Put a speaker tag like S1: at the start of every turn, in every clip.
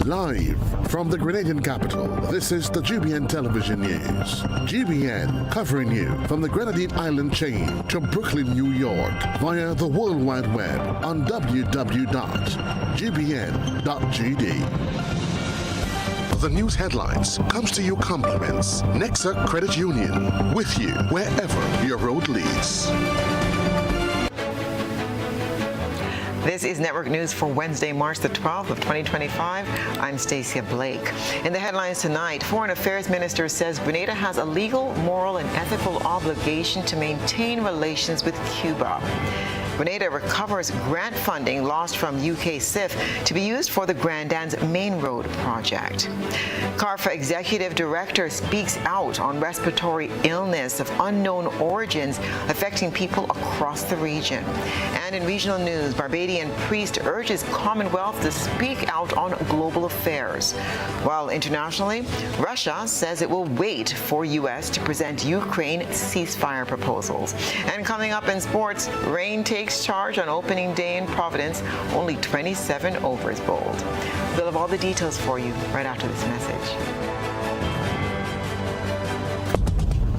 S1: Live from the Grenadian capital, this is the GBN television news. GBN covering you from the Grenadine Island chain to Brooklyn, New York via the World Wide Web on www.gbn.gd. The news headlines comes to you compliments Nexa Credit Union, with you wherever your road leads.
S2: This is Network News for Wednesday, March the 12th of 2025. I'm Stasia Blake. In the headlines tonight, Foreign Affairs Minister says Grenada has a legal, moral, and ethical obligation to maintain relations with Cuba. Grenada recovers grant funding lost from UK SIF to be used for the Grandans Main Road project. CARFA Executive Director speaks out on respiratory illness of unknown origins affecting people across the region. And in regional news, Barbadian priest urges Commonwealth to speak out on global affairs. While internationally, Russia says it will wait for U.S. to present Ukraine ceasefire proposals. And coming up in sports, rain takes charge on opening day in Providence, only 27 overs bowled. We'll have all the details for you right after this message.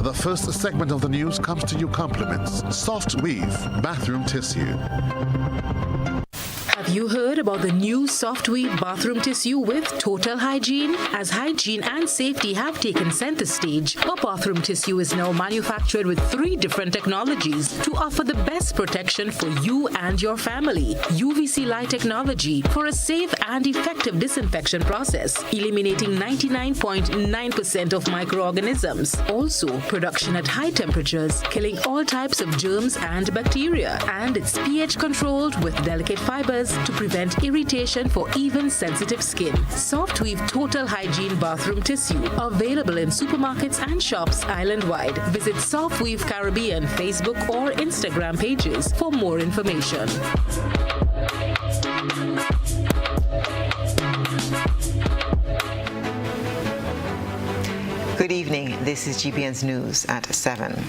S1: The first segment of the news comes to you compliments Soft Weave Bathroom Tissue.
S3: Have you heard about the new Soft Weave bathroom tissue with total hygiene? As hygiene and safety have taken center stage, our bathroom tissue is now manufactured with 3 different technologies to offer the best protection for you and your family. UVC light technology for a safe and effective disinfection process, eliminating 99.9% of microorganisms. Also, production at high temperatures, killing all types of germs and bacteria. And it's pH controlled with delicate fibers to prevent irritation for even sensitive skin. Soft Weave Total Hygiene Bathroom Tissue, available in supermarkets and shops island-wide. Visit Soft Weave Caribbean Facebook or Instagram pages for more information.
S2: Good evening. This is GBN's News at 7.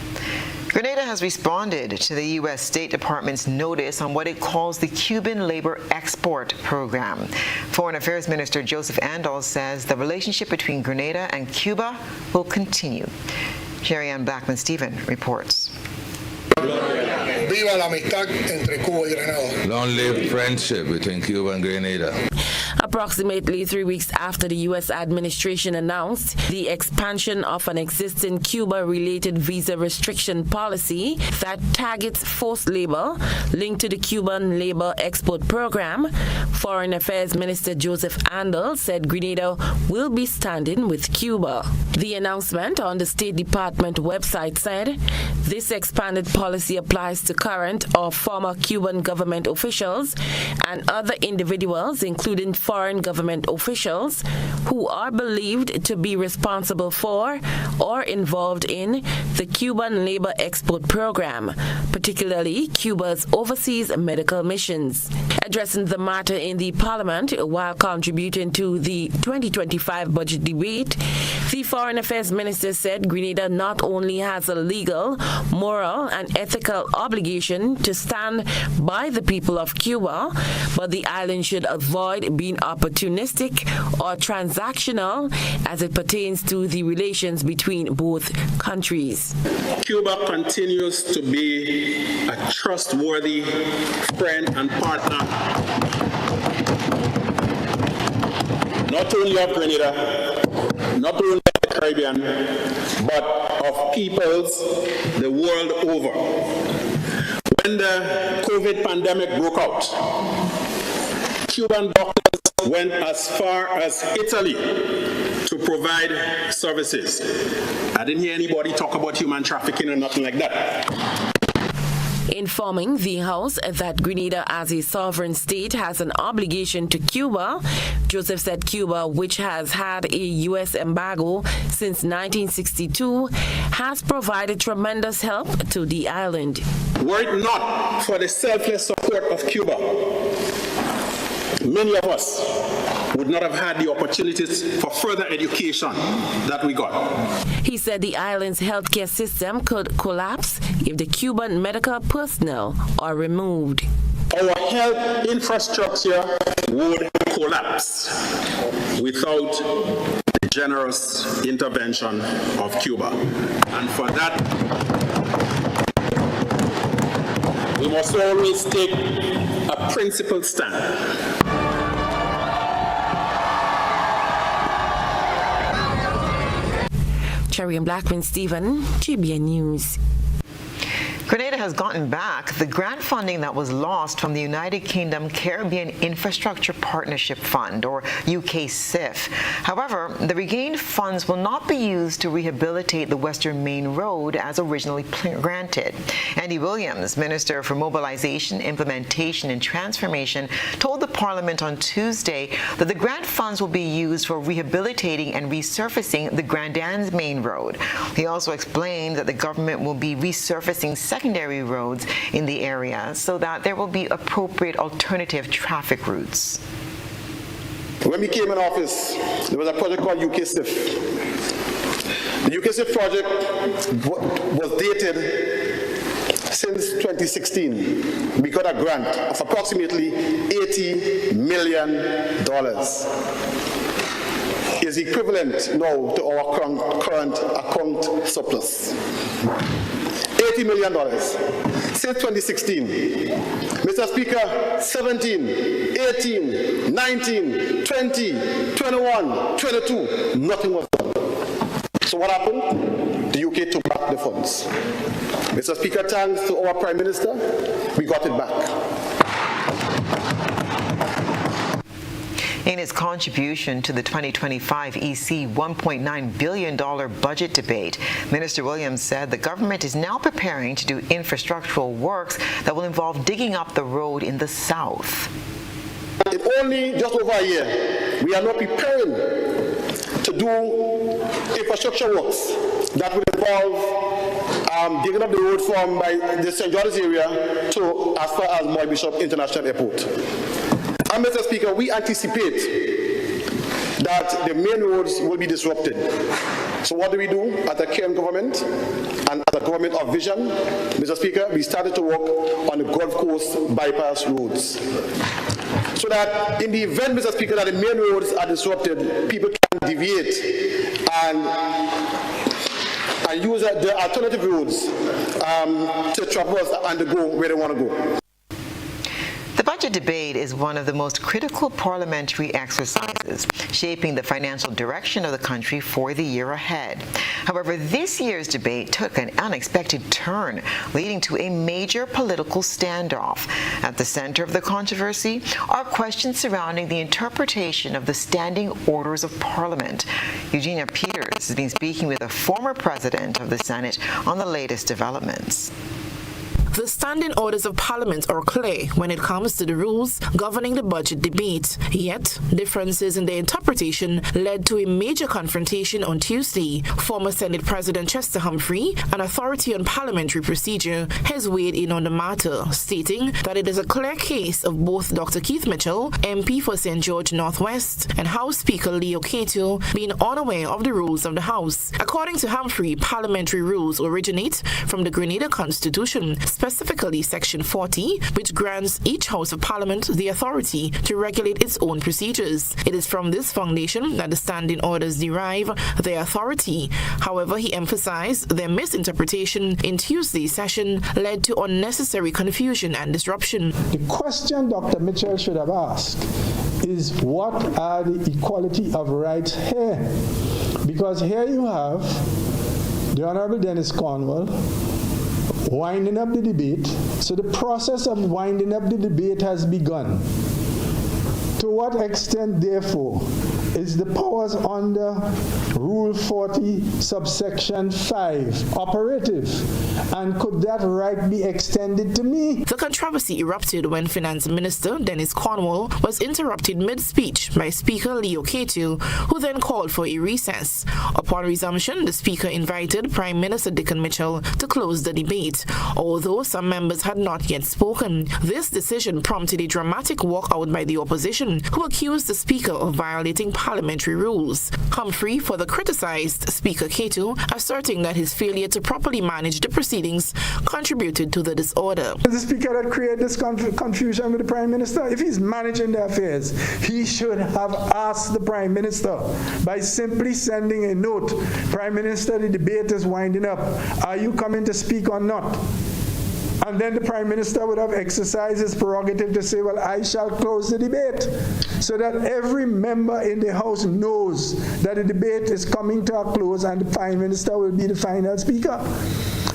S2: Grenada has responded to the U.S. State Department's notice on what it calls the Cuban Labor Export Program. Foreign Affairs Minister Joseph Andal says the relationship between Grenada and Cuba will continue. Sherry-Ann Blackman-Stephen reports.
S4: Viva la amistad entre Cuba y Grenada.
S5: Long live friendship between Cuba and Grenada.
S6: Approximately 3 weeks after the U.S. administration announced the expansion of an existing Cuba-related visa restriction policy that targets forced labor linked to the Cuban Labor Export Program, Foreign Affairs Minister Joseph Andal said Grenada will be standing with Cuba. The announcement on the State Department website said this expanded policy applies to current or former Cuban government officials and other individuals, including foreign government officials, who are believed to be responsible for or involved in the Cuban Labor Export Program, particularly Cuba's overseas medical missions. Addressing the matter in the Parliament while contributing to the 2025 budget debate, the Foreign Affairs Minister said Grenada not only has a legal, moral, and ethical obligation to stand by the people of Cuba, but the island should avoid being opportunistic or transactional as it pertains to the relations between both countries.
S7: Cuba continues to be a trustworthy friend and partner, not only of Grenada, not only of the Caribbean, but of peoples the world over. When the COVID pandemic broke out, Cuban doctors went as far as Italy to provide services. I didn't hear anybody talk about human trafficking or nothing like that.
S6: Informing the House that Grenada as a sovereign state has an obligation to Cuba, Joseph said Cuba, which has had a U.S. embargo since 1962, has provided tremendous help to the island.
S7: Were it not for the selfless support of Cuba, many of us would not have had the opportunities for further education that we got.
S6: He said the island's healthcare system could collapse if the Cuban medical personnel are removed.
S7: Our health infrastructure would collapse without the generous intervention of Cuba. And for that, we must always take a principled stand.
S6: Cherry and Blackman Stephen, GBN News.
S2: Grenada has gotten back the grant funding that was lost from the United Kingdom Caribbean Infrastructure Partnership Fund, or UKCIF. However, the regained funds will not be used to rehabilitate the Western Main Road as originally granted. Andy Williams, Minister for Mobilization, Implementation and Transformation, told the Parliament on Tuesday that the grant funds will be used for rehabilitating and resurfacing the Grand Anne's Main Road. He also explained that the government will be resurfacing secondary roads in the area so that there will be appropriate alternative traffic routes.
S7: When we came in office, there was a project called UKCIF. The UKCIF project was dated since 2016. We got a grant of approximately $80 million. Is equivalent now to our current account surplus. $80 million. Since 2016, Mr. Speaker, 17, 18, 19, 20, 21, 22, nothing was done. So what happened? The UK took back the funds. Mr. Speaker, thanks to our Prime Minister, we got it back.
S2: In its contribution to the 2025 EC $1.9 billion budget debate, Minister Williams said the government is now preparing to do infrastructural works that will involve digging up the road in the south.
S7: In only just over a year, we are now preparing to do infrastructure works that will involve digging up the road from the St. George's area to as far as Moy Bishop International Airport. And Mr. Speaker, we anticipate that the main roads will be disrupted. So what do we do as a Cairn government and as a government of vision? Mr. Speaker, we started to work on the Gulf Coast bypass roads. So that in the event, Mr. Speaker, that the main roads are disrupted, people can deviate and use the alternative roads to traverse and to go where they want to go.
S2: The budget debate is one of the most critical parliamentary exercises, shaping the financial direction of the country for the year ahead. However, this year's debate took an unexpected turn, leading to a major political standoff. At the center of the controversy are questions surrounding the interpretation of the standing orders of Parliament. Eugenia Peters has been speaking with a former president of the Senate on the latest developments.
S3: The standing orders of Parliament are clear when it comes to the rules governing the budget debate. Yet, differences in their interpretation led to a major confrontation on Tuesday. Former Senate President Chester Humphrey, an authority on parliamentary procedure, has weighed in on the matter, stating that it is a clear case of both Dr. Keith Mitchell, MP for St. George Northwest, and House Speaker Leo Ketu being unaware of the rules of the House. According to Humphrey, parliamentary rules originate from the Grenada Constitution, specifically Section 40, which grants each House of Parliament the authority to regulate its own procedures. It is from this foundation that the standing orders derive their authority. However, he emphasized their misinterpretation in Tuesday's session led to unnecessary confusion and disruption.
S8: The question Dr. Mitchell should have asked is, what are the equality of rights here? Because here you have the Honorable Dennis Cornwall winding up the debate. So the process of winding up the debate has begun. To what extent, therefore, is the powers under Rule 40, subsection 5 operative? And could that right be extended to me?
S3: The controversy erupted when Finance Minister Dennis Cornwall was interrupted mid-speech by Speaker Leo Ketu, who then called for a recess. Upon resumption, the Speaker invited Prime Minister Dickon Mitchell to close the debate, although some members had not yet spoken. This decision prompted a dramatic walkout by the opposition, who accused the Speaker of violating parliamentary rules. Humphrey further criticized Speaker Ketu, asserting that his failure to properly manage the proceedings
S6: proceedings contributed to the disorder.
S8: The Speaker that created this confusion with the Prime Minister, if he's managing the affairs, he should have asked the Prime Minister by simply sending a note, Prime Minister, the debate is winding up. Are you coming to speak or not? And then the Prime Minister would have exercised his prerogative to say, well, I shall close the debate, so that every member in the House knows that the debate is coming to a close and the Prime Minister will be the final speaker.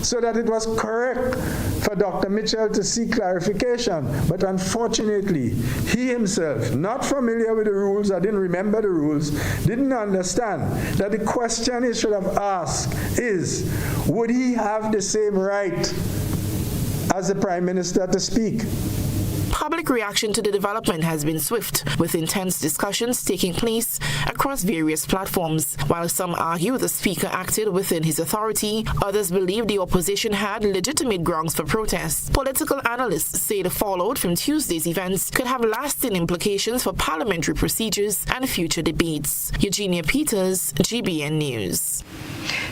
S8: So that it was correct for Dr. Mitchell to seek clarification. But unfortunately, he himself, not familiar with the rules, or didn't remember the rules, didn't understand that the question he should have asked is, would he have the same right as the Prime Minister to speak?
S6: Public reaction to the development has been swift, with intense discussions taking place across various platforms. While some argue the Speaker acted within his authority, others believe the opposition had legitimate grounds for protest. Political analysts say the fallout from Tuesday's events could have lasting implications for parliamentary procedures and future debates. Eugenia Peters, GBN News.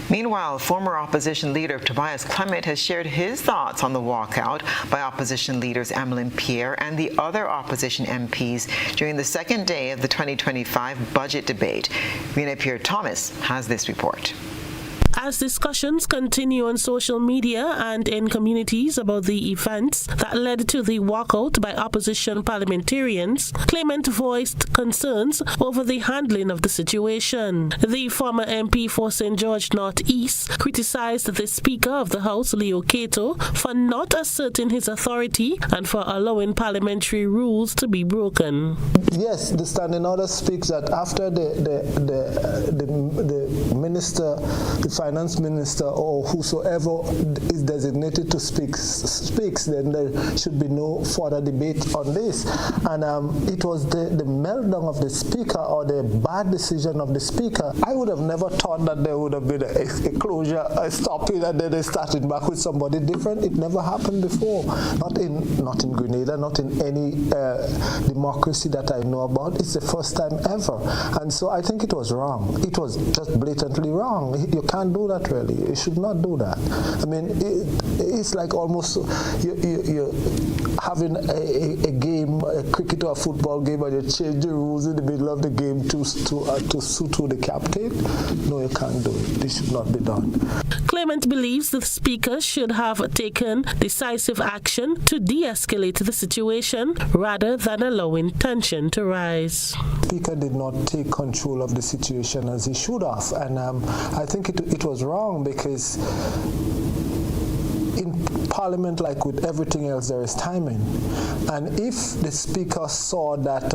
S2: Meanwhile, former opposition leader Tobias Clement has shared his thoughts on the walkout by opposition leaders Emmeline Pierre and the other opposition MPs during the second day of the 2025 budget debate. Rena Pierre-Thomas has this report.
S9: As discussions continue on social media and in communities about the events that led to the walkout by opposition parliamentarians, Clement voiced concerns over the handling of the situation. The former MP for St. George North East criticized the Speaker of the House, Leo Cato, for not asserting his authority and for allowing parliamentary rules to be broken.
S10: Yes, the standing order speaks that after the minister, the finance minister or whosoever is designated to speaks, then there should be no further debate on this. And it was the meltdown of the speaker or the bad decision of the speaker. I would have never thought that there would have been a closure, a stopping, and then they started back with somebody different. It never happened before. Not in Grenada, not in any democracy that I know about. It's the first time ever. And so I think it was wrong. It was just blatantly wrong. You can't do that, really. You should not do that. I mean, it's like almost you're having a game, a cricket or a football game, and you change the rules in the middle of the game to suit to the captain. No, you can't do it. This should not be done.
S9: Clement believes the Speaker should have taken decisive action to de-escalate the situation rather than allowing tension to rise.
S10: The Speaker did not take control of the situation as he should have, and I think it was wrong, because in Parliament, like with everything else, there is timing. And if the Speaker saw that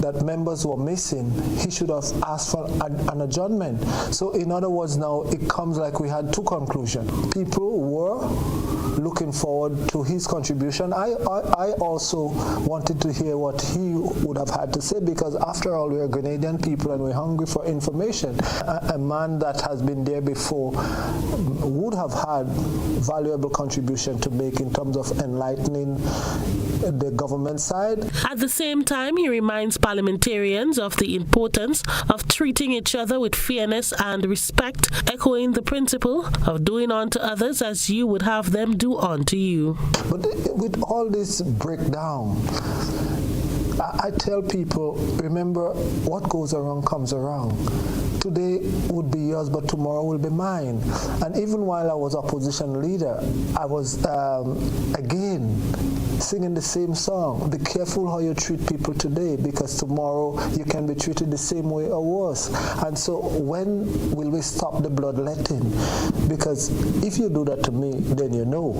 S10: that members were missing, he should have asked for an adjournment. So in other words, now it comes like we had two conclusions. People were looking forward to his contribution. I also wanted to hear what he would have had to say, because after all, we're Grenadian people and we're hungry for information. A man that has been there before would have had valuable contribution to make in terms of enlightening the government side.
S9: At the same time, he reminds parliamentarians of the importance of treating each other with fairness and respect, echoing the principle of doing unto others as you would have them do unto you.
S10: But with all this breakdown, I tell people, remember, what goes around comes around. Today would be yours, but tomorrow will be mine. And even while I was opposition leader, I was, again, singing the same song. Be careful how you treat people today, because tomorrow you can be treated the same way or worse. And so when will we stop the bloodletting? Because if you do that to me, then you know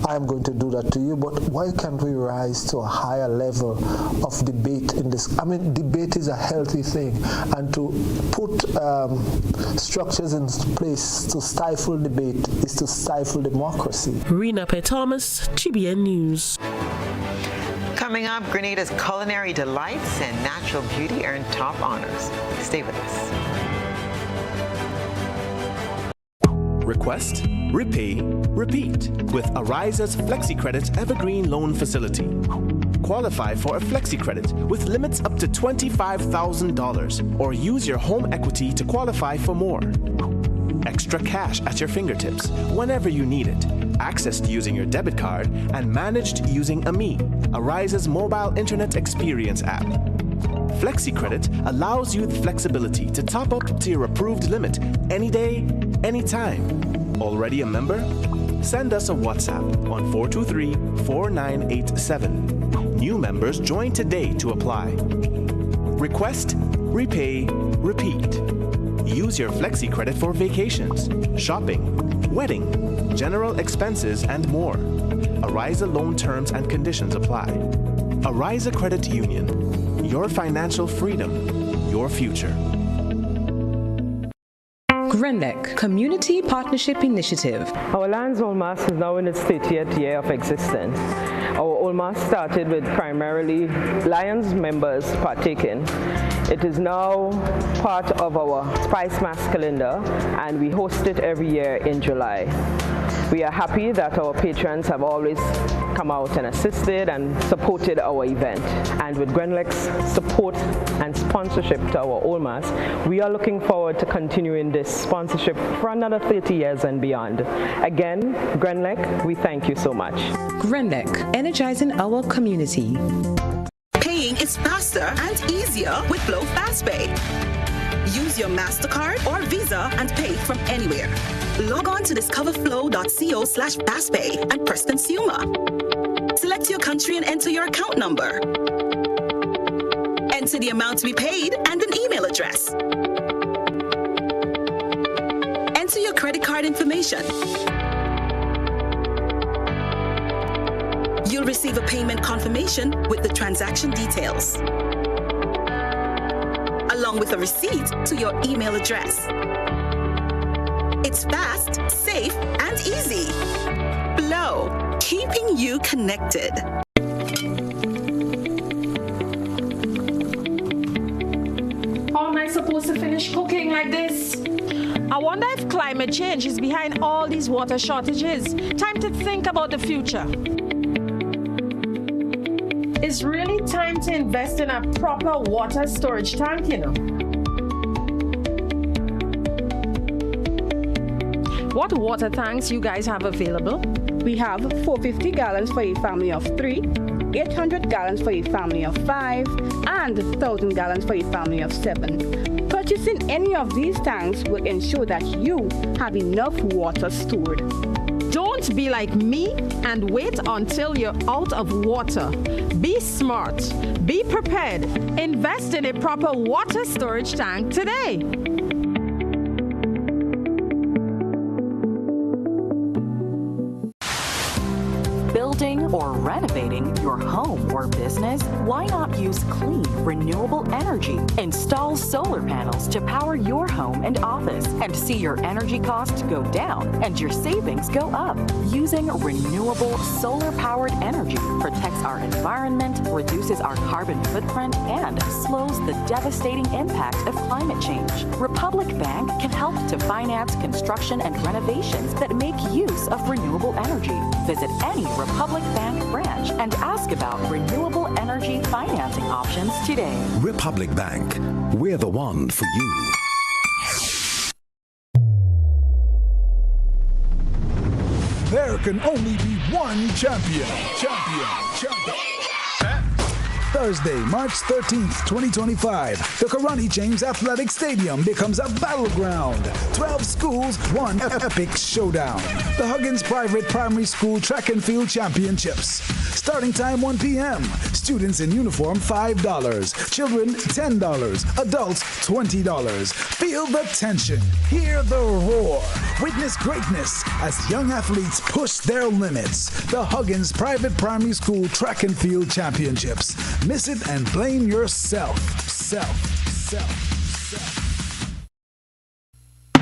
S10: I'm going to do that to you. But why can't we rise to a higher level of debate in this? I mean, debate is a healthy thing, and to put structures in place to stifle debate is to stifle democracy.
S9: Rena Pierre-Thomas, GBN News.
S2: Coming up, Grenada's culinary delights and natural beauty earn top honors. Stay with us.
S11: Request, repay, repeat with Ariza's FlexiCredit Evergreen Loan Facility. Qualify for a FlexiCredit with limits up to $25,000, or use your home equity to qualify for more. extra cash at your fingertips whenever you need it, accessed using your debit card, and managed using Ariza's mobile internet experience app. FlexiCredit allows you the flexibility to top up to your approved limit any day, anytime. Already a member? Send us a WhatsApp on 423-4987. New members join today to apply. Request, repay, repeat. Use your FlexiCredit for vacations, shopping, wedding, general expenses, and more. Ariza loan terms and conditions apply. Ariza Credit Union. Your financial freedom, your future.
S12: GRENLEC Community Partnership Initiative.
S13: Our Lions Olmas is now in its 30th year of existence. Our Olmas started with primarily Lions members partaking. It is now part of our Spice Mass calendar, and we host it every year in July. We are happy that our patrons have always come out and assisted and supported our event. And with GRENLEC's support and sponsorship to our Olmas, we are looking forward to continuing this sponsorship for another 30 years and beyond. Again, GRENLEC, we thank you so much.
S12: GRENLEC, energizing our community.
S14: Paying is faster and easier with Flow FastPay. Use your MasterCard or Visa and pay from anywhere. Log on to discoverflow.co/fastpay and press consumer. Select your country and enter your account number. Enter the amount to be paid and an email address. Enter your credit card information. You'll receive a payment confirmation with the transaction details, along with a receipt to your email address. It's fast, safe, and easy. Flow, keeping you connected.
S15: How am I supposed to finish cooking like this? I wonder if climate change is behind all these water shortages. Time to think about the future. It's really time to invest in a proper water storage tank, you know. What water tanks you guys have available?
S16: We have 450 gallons for a family of 3, 800 gallons for a family of 5, and 1,000 gallons for a family of 7. Purchasing any of these tanks will ensure that you have enough water stored.
S15: Don't be like me and wait until you're out of water. Be smart. Be prepared. Invest in a proper water storage tank today.
S17: Building or renovating your home or business? Why not use clean, renewable energy? Install solar panels to power your home and office and see your energy costs go down and your savings go up. Using renewable solar-powered energy protects our environment, reduces our carbon footprint, and slows the devastating impact of climate change. Republic Bank can help to finance construction and renovations that make use of renewable energy. Visit any Republic Bank branch and ask about renewable energy financing options today.
S18: Republic Bank, we're the one for you.
S19: There can only be one champion. Thursday, March 13th, 2025, the Karani James Athletic Stadium becomes a battleground. 12 schools, one epic showdown. The Huggins Private Primary School Track and Field Championships. Starting time 1 p.m. Students in uniform $5. Children $10. Adults $20. Feel the tension. Hear the roar. Witness greatness as young athletes push their limits. The Huggins Private Primary School Track and Field Championships. Miss it and blame yourself.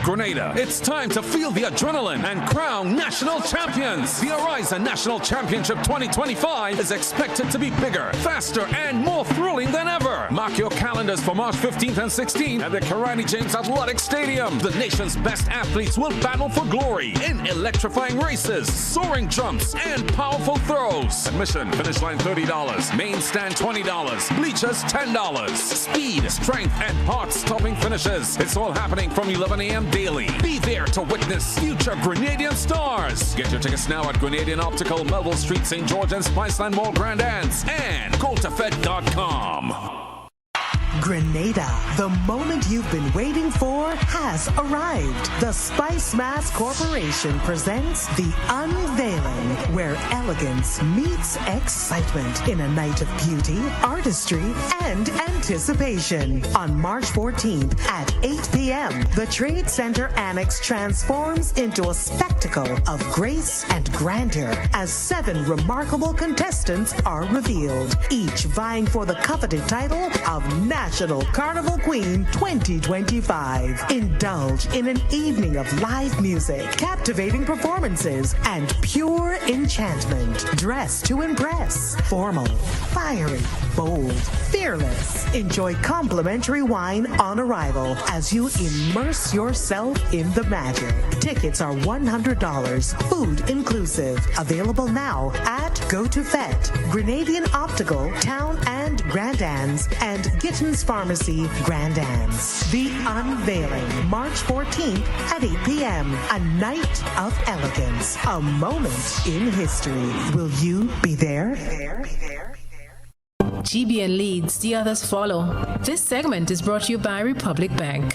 S20: Grenada, it's time to feel the adrenaline and crown national champions. The Ariza National Championship 2025 is expected to be bigger, faster, and more thrilling than ever. Mark Mark your calendars for March 15th and 16th at the Karani James Athletic Stadium. The nation's best athletes will battle for glory in electrifying races, soaring jumps, and powerful throws. Admission, finish line $30, main stand $20, bleachers $10. Speed, strength, and heart-stopping finishes. It's all happening from 11 a.m. daily. Be there to witness future Grenadian stars. Get your tickets now at Grenadian Optical, Melville Street, St. George, and Spiceland Mall, Grand Anse, and GoToFed.com.
S21: Grenada, the moment you've been waiting for has arrived. The Spice Mass Corporation presents The Unveiling, where elegance meets excitement in a night of beauty, artistry, and anticipation. On March 14th at 8 p.m., the Trade Center Annex transforms into a spectacle of grace and grandeur as 7 remarkable contestants are revealed, each vying for the coveted title of National Carnival Queen 2025. Indulge in an evening of live music, captivating performances, and pure enchantment. Dress to impress. Formal, fiery, bold, fearless. Enjoy complimentary wine on arrival as you immerse yourself in the magic. Tickets are $100, food inclusive. Available now at GoToFed, Grenadian Optical, Town and Grand Anse, and Gittins Pharmacy, Grand Anse. The Unveiling, March 14th at 8 p.m. A night of elegance, a moment in history. Will you be there?
S12: GBN leads, the others follow. This segment is brought to you by Republic Bank.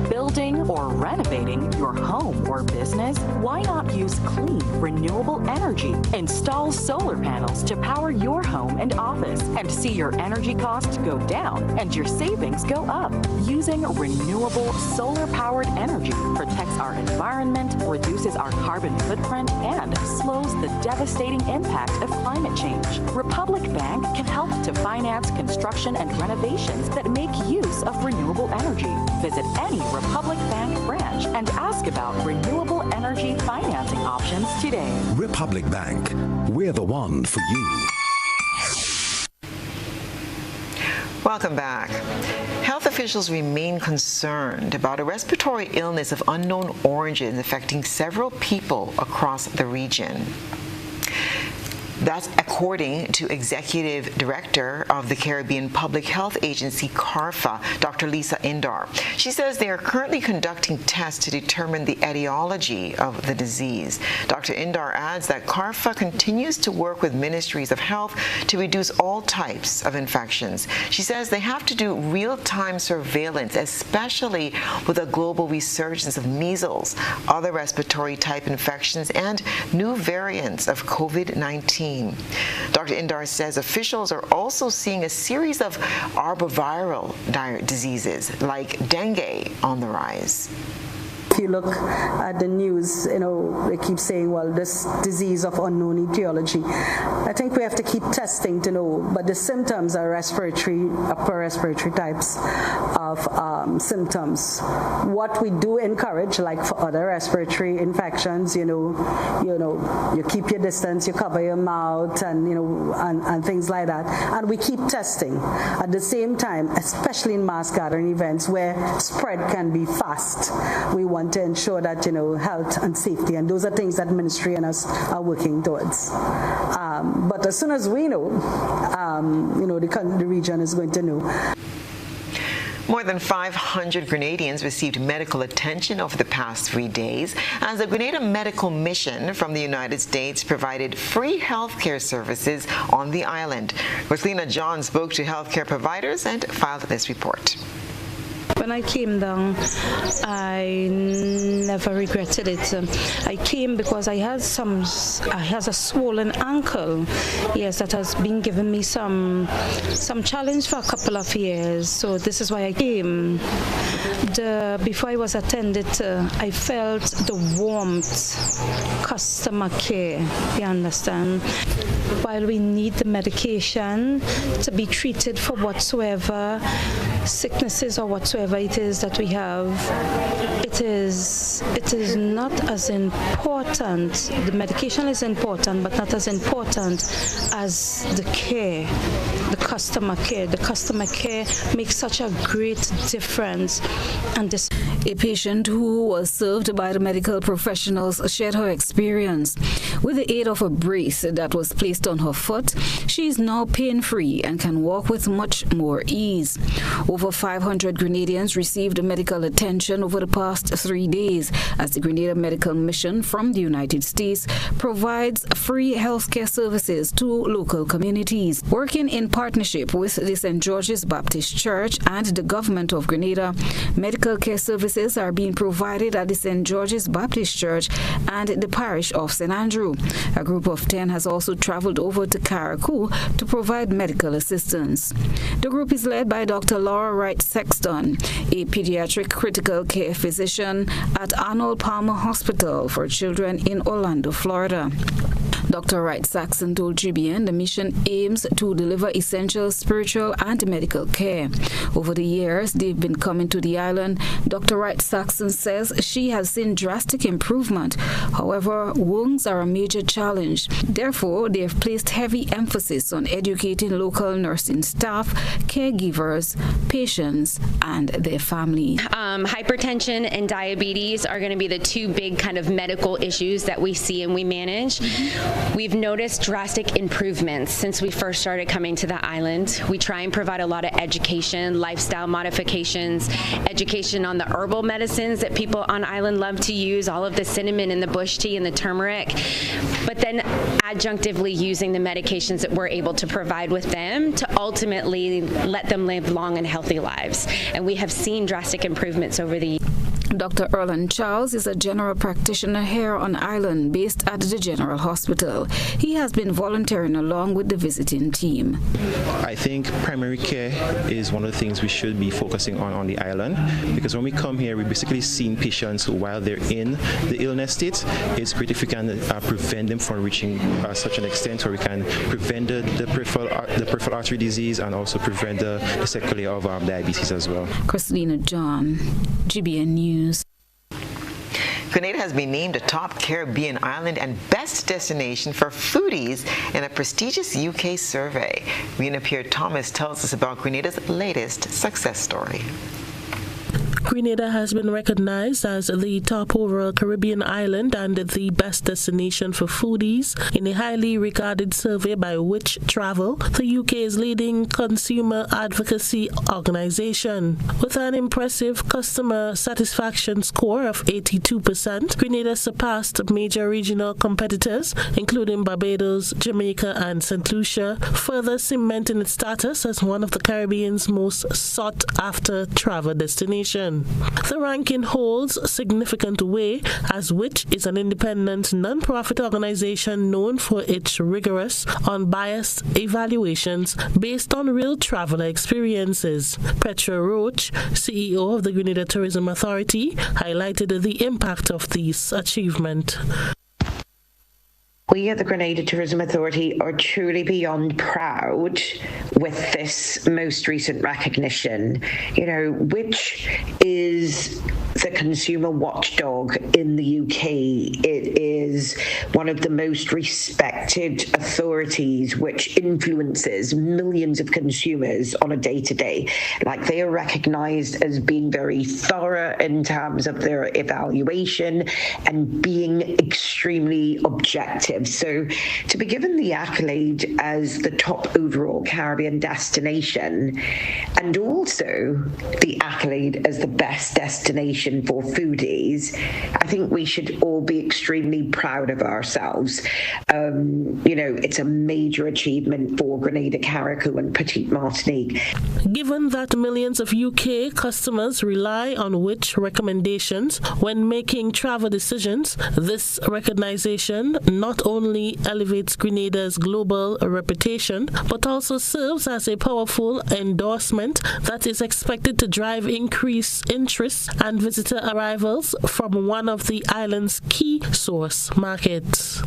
S17: Building or renovating your home or business? Why not use clean, renewable energy? Install solar panels to power your home and office and see your energy costs go down and your savings go up. Using renewable solar-powered energy protects our environment, reduces our carbon footprint, and slows the devastating impact of climate change. Republic Bank can help to finance construction and renovations that make use of renewable energy. Visit any Republic Bank branch and ask about renewable energy financing options today.
S18: Republic Bank, we're the one for you.
S2: Welcome back. Health officials remain concerned about a respiratory illness of unknown origin affecting several people across the region. That's according to Executive Director of the Caribbean Public Health Agency, CARFA, Dr. Lisa Indar. She says they are currently conducting tests to determine the etiology of the disease. Dr. Indar adds that CARFA continues to work with ministries of health to reduce all types of infections. She says they have to do real-time surveillance, especially with a global resurgence of measles, other respiratory type infections, and new variants of COVID-19. Dr. Indar says officials are also seeing a series of arboviral diseases like dengue on the rise.
S22: If you look at the news, they keep saying, well, this disease of unknown etiology. I think we have to keep testing to know, but the symptoms are upper respiratory types of symptoms. What we do encourage, like for other respiratory infections, you keep your distance, you cover your mouth, and things like that, and we keep testing. At the same time, especially in mass gathering events where spread can be fast, we want to ensure that health and safety, and those are things that ministry and us are working towards. But as soon as we know, the region is going to know.
S2: More than 500 Grenadians received medical attention over the past 3 days as the Grenada Medical Mission from the United States provided free health care services on the island. Rosalina John spoke to healthcare providers and filed this report.
S23: When I came down, I never regretted it. I came because I had a swollen ankle. Yes, that has been giving me some challenge for a couple of years. So this is why I came. Before I was attended to, I felt the warmth, customer care. You understand? while we need the medication to be treated for whatsoever sicknesses or whatsoever it is that we have, it is not as important. The medication is important, but not as important as the care, the customer care. The customer care makes such a great difference. And this.
S1: A patient who was served by the medical professionals shared her experience. With the aid of a brace that was placed on her foot, she is now pain-free and can walk with much more ease. Over 500 Grenadians received medical attention over the past 3 days as the Grenada Medical Mission from the United States provides free healthcare services to local communities. Working in partnership with the St. George's Baptist Church and the government of Grenada, medical care services are being provided at the St. George's Baptist Church and the parish of St. Andrew. A group of 10 has also traveled over to Carriacou to provide medical assistance. The group is led by Dr. Laura Wright Sexton, a pediatric critical care physician at Arnold Palmer Hospital for Children in Orlando, Florida. Dr. Wright Saxon told GBN the mission aims to deliver essential spiritual and medical care. Over the years they've been coming to the island, Dr. Wright Saxon says she has seen drastic improvement. However, wounds are a major challenge. Therefore, they have placed heavy emphasis on educating local nursing staff, caregivers, patients, and their family.
S4: Hypertension and diabetes are going to be the two big kind of medical issues that we see and we manage. We've noticed drastic improvements since we first started coming to the island. We try and provide a lot of education, lifestyle modifications, education on the herbal medicines that people on island love to use, all of the cinnamon and the bush tea and the turmeric, but then adjunctively using the medications that we're able to provide with them to ultimately let them live long and healthy lives. And we have seen drastic improvements over the years.
S1: Dr. Erland Charles is a general practitioner here on island based at the General Hospital. He has been volunteering along with the visiting team.
S5: I think primary care is one of the things we should be focusing on the island, because when we come here, we basically seeing patients while they're in the illness state. It's great if we can prevent them from reaching such an extent where we can prevent the peripheral artery disease and also prevent the sequelae of diabetes as well.
S1: Christina John, GBN News.
S2: Grenada has been named a top Caribbean island and best destination for foodies in a prestigious UK survey. Rena Pierre-Thomas tells us about Grenada's latest success story.
S9: Grenada has been recognized as the top overall Caribbean island and the best destination for foodies in a highly regarded survey by Which Travel, the UK's leading consumer advocacy organization. With an impressive customer satisfaction score of 82%, Grenada surpassed major regional competitors, including Barbados, Jamaica, and St. Lucia, further cementing its status as one of the Caribbean's most sought-after travel destinations. The ranking holds significant weight as Which is an independent non-profit organization known for its rigorous, unbiased evaluations based on real traveler experiences. Petra Roach, CEO of the Grenada Tourism Authority, highlighted the impact of this achievement.
S24: We at the Grenada Tourism Authority are truly beyond proud with this most recent recognition. Which is the consumer watchdog in the UK. It is one of the most respected authorities which influences millions of consumers on a day-to-day. They are recognized as being very thorough in terms of their evaluation and being extremely objective. So to be given the accolade as the top overall Caribbean destination and also the accolade as the best destination for foodies, I think we should all be extremely proud of ourselves. It's a major achievement for Grenada, Carriacou and Petite Martinique.
S9: Given that millions of UK customers rely on Which recommendations when making travel decisions, this recognition not only elevates Grenada's global reputation, but also serves as a powerful endorsement that is expected to drive increased interest and visitor arrivals from one of the island's key source markets.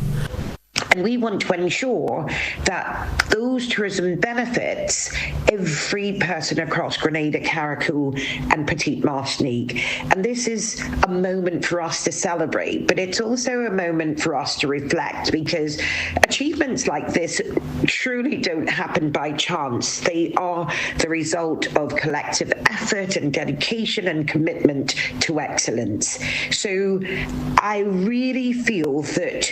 S24: And we want to ensure that those tourism benefits every person across Grenada, Carriacou and Petite Martinique. And this is a moment for us to celebrate, but it's also a moment for us to reflect, because achievements like this truly don't happen by chance. They are the result of collective effort and dedication and commitment to excellence. So I really feel that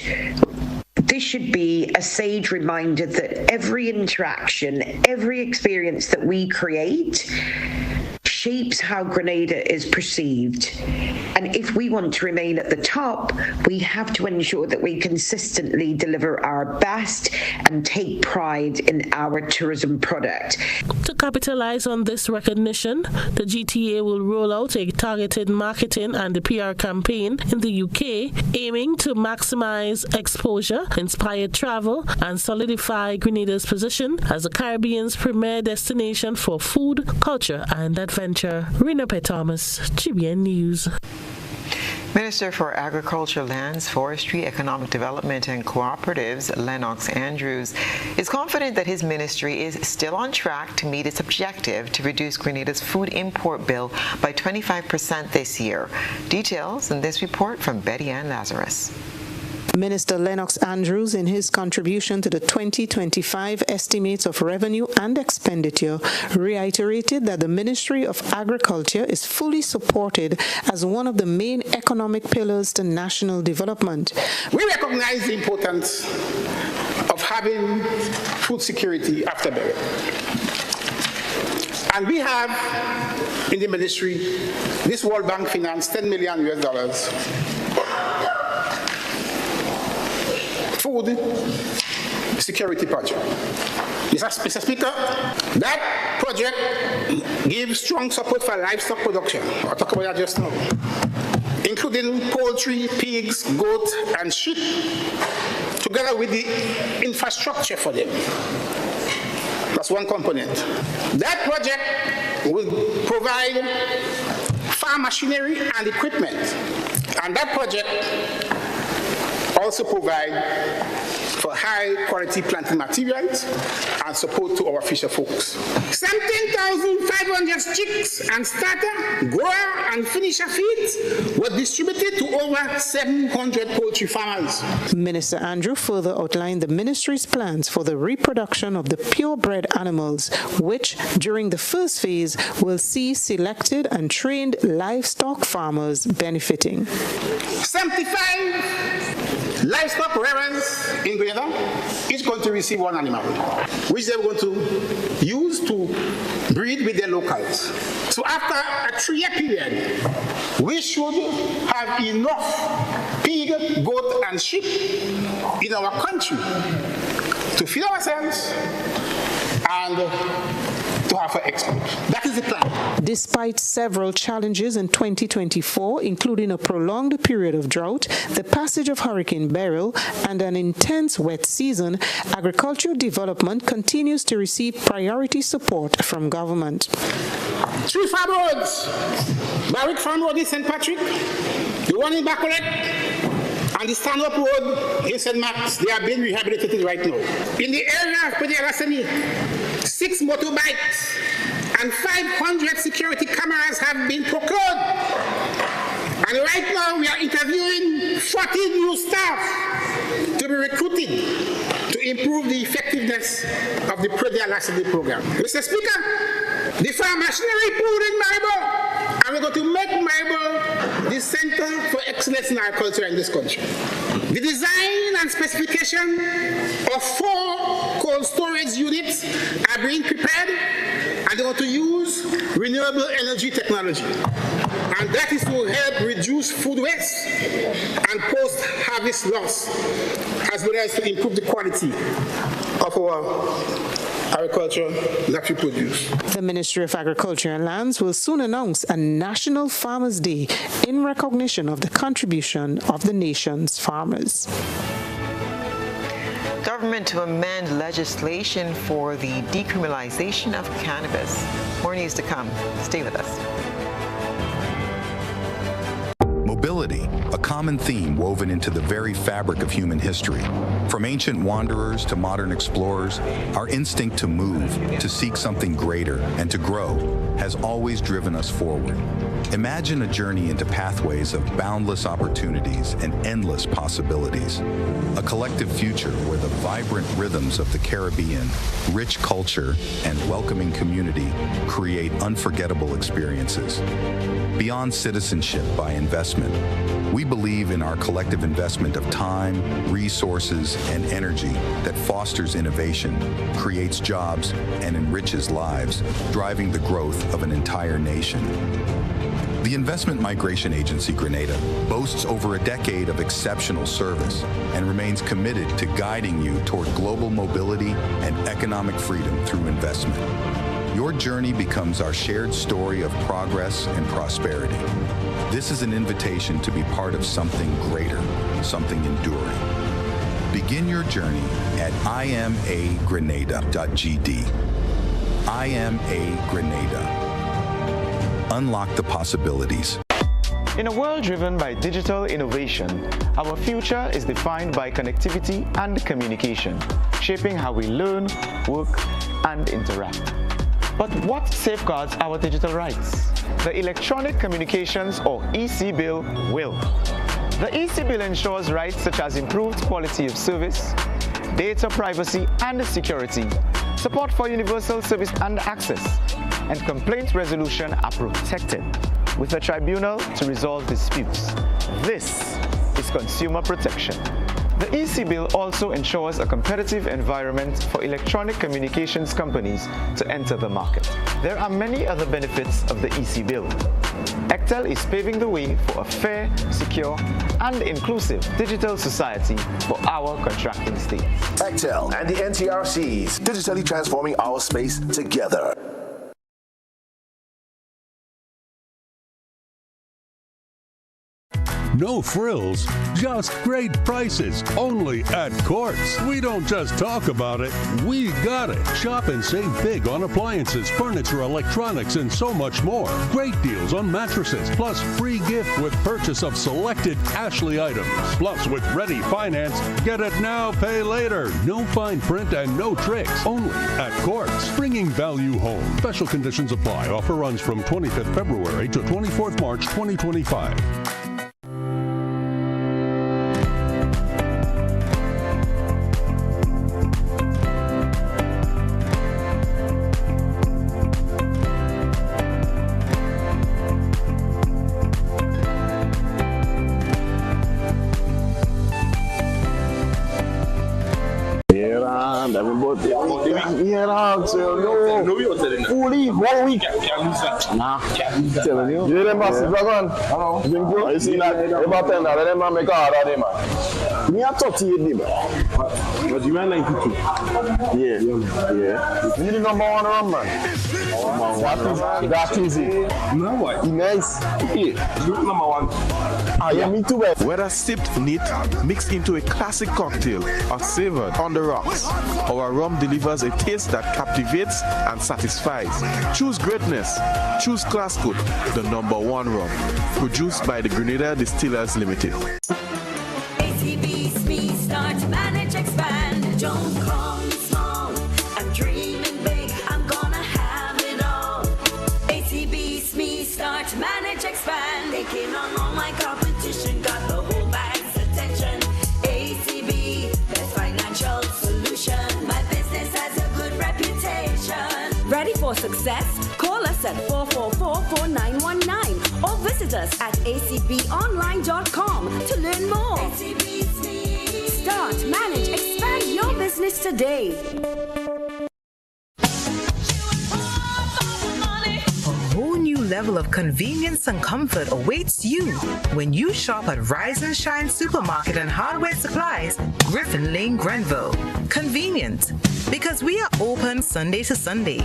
S24: this should be a sage reminder that every interaction, every experience that we create shapes how Grenada is perceived. And if we want to remain at the top, we have to ensure that we consistently deliver our best and take pride in our tourism product.
S9: To capitalize on this recognition, the GTA will roll out a targeted marketing and PR campaign in the UK, aiming to maximize exposure, inspire travel, and solidify Grenada's position as the Caribbean's premier destination for food, culture, and adventure. Rena P. Thomas, GBN News.
S2: Minister for Agriculture, Lands, Forestry, Economic Development and Cooperatives, Lennox Andrews, is confident that his ministry is still on track to meet its objective to reduce Grenada's food import bill by 25% this year. Details in this report from Betty Ann Lazarus.
S3: Minister Lennox Andrews, in his contribution to the 2025 estimates of revenue and expenditure, reiterated that the Ministry of Agriculture is fully supported as one of the main economic pillars to national development.
S6: We recognize the importance of having food security after burial. And we have in the ministry this World Bank finance $10 million US food security project. Mr. Speaker, that project gives strong support for livestock production. I'll talk about that just now, including poultry, pigs, goats, and sheep, together with the infrastructure for them. That's one component. That project will provide farm machinery and equipment, and that project also provide for high-quality planting materials and support to our fisher folks. 17,500 chicks and starter, grower, and finisher feeds were distributed to over 700 poultry farmers.
S3: Minister Andrew further outlined the ministry's plans for the reproduction of the purebred animals, which, during the first phase, will see selected and trained livestock farmers benefiting.
S6: 75 livestock rearers in Grenada is going to receive one animal, which they're going to use to breed with their locals. So after a 3-year period, we should have enough pig, goat, and sheep in our country to feed ourselves and to have for export. That is the plan.
S3: Despite several challenges in 2024, including a prolonged period of drought, the passage of Hurricane Beryl, and an intense wet season, agricultural development continues to receive priority support from government.
S6: 3 farm roads: Barrick Farm Road in St. Patrick, the one in Bacolet, and the stand-up road in St. Mark's. They are being rehabilitated right now. In the area of Pedialasani, 6 motorbikes and 500 security cameras have been procured. And right now we are interviewing 40 new staff to be recruited to improve the effectiveness of the Pedialasani program. Mr. Speaker, the farm machinery pool in Maribor, and we're going to make Maribor the center for excellence in agriculture in this country. The design and specification of 4 cold storage units are being prepared, and they're going to use renewable energy technology. And that is to help reduce food waste and post-harvest loss, as well as to improve the quality of our agriculture that we produce.
S3: The Ministry of Agriculture and Lands will soon announce a National Farmers' Day in recognition of the contribution of the nation's farmers.
S2: Government to amend legislation for the decriminalization of cannabis. More news to come. Stay with us.
S18: Mobility, a
S7: a common theme woven into the very fabric of human history. From ancient wanderers to modern explorers, our instinct to move, to seek something greater, and to grow has always driven us forward. Imagine a journey into pathways of boundless opportunities and endless possibilities. A collective future where the vibrant rhythms of the Caribbean, rich culture, and welcoming community create unforgettable experiences. Beyond citizenship by investment, we believe in our collective investment of time, resources, and energy that fosters innovation, creates jobs, and enriches lives, driving the growth of an entire nation. The Investment Migration Agency Grenada boasts over a decade of exceptional service and remains committed to guiding you toward global mobility and economic freedom through investment. Your journey becomes our shared story of progress and prosperity. This is an invitation to be part of something greater, something enduring. Begin your journey at imagrenada.gd. IMA Grenada. Unlock the possibilities.
S8: In a world driven by digital innovation, our future is defined by connectivity and communication, shaping how we learn, work, and interact. But what safeguards our digital rights? The Electronic Communications or EC Bill will. The EC Bill ensures rights such as improved quality of service, data privacy and security, support for universal service and access, and complaint resolution are protected, with a tribunal to resolve disputes. This is consumer protection. The EC Bill also ensures a competitive environment for electronic communications companies to enter the market. There are many other benefits of the EC Bill. ECTEL is paving the way for a fair, secure, and inclusive digital society for our contracting states.
S10: ECTEL and the NTRCs, digitally transforming our space together.
S11: No frills, just great prices, only at Courts. We don't just talk about it, we got it. Shop and save big on appliances, furniture, electronics, and so much more. Great deals on mattresses, plus free gift with purchase of selected Ashley items. Plus, with Ready Finance, get it now, pay later. No fine print and no tricks, only at Courts. Bringing value home. Special conditions apply. Offer runs from 25th February to 24th March 2025.
S25: Fully 1 week. Nah. Telling you. You didn't pass the dragon? Hello. You see that? About 10, let them make a order, man. Me a 38, man. But you mean 92? Yeah. You the number one run, man. That is it. No, what? Nice. Yeah. You number one. Ah, yeah, me too, man.
S26: Whether sipped neat, mixed into a classic cocktail, or savored on the rocks, our rum delivers a taste that captivates and satisfies. Choose greatness. Choose Classcoat, the number one rum. Produced by the Grenada Distillers Limited.
S27: ACB's me start, manage, expand. Don't call me small. I'm dreaming big. I'm gonna have it all. ACB's me start, manage, expand. Taking on all my competition. Got the whole bag's attention. ACB, best financial solution. My business has a good reputation. Ready for success? Call us at 444-4919 or visit us at acbonline.com to learn more. Start, manage, expand your business today.
S28: A whole new level of convenience and comfort awaits you when you shop at Rise and Shine Supermarket and Hardware Supplies, Griffin Lane, Grenville. Convenient, Because we are open Sunday to Sunday.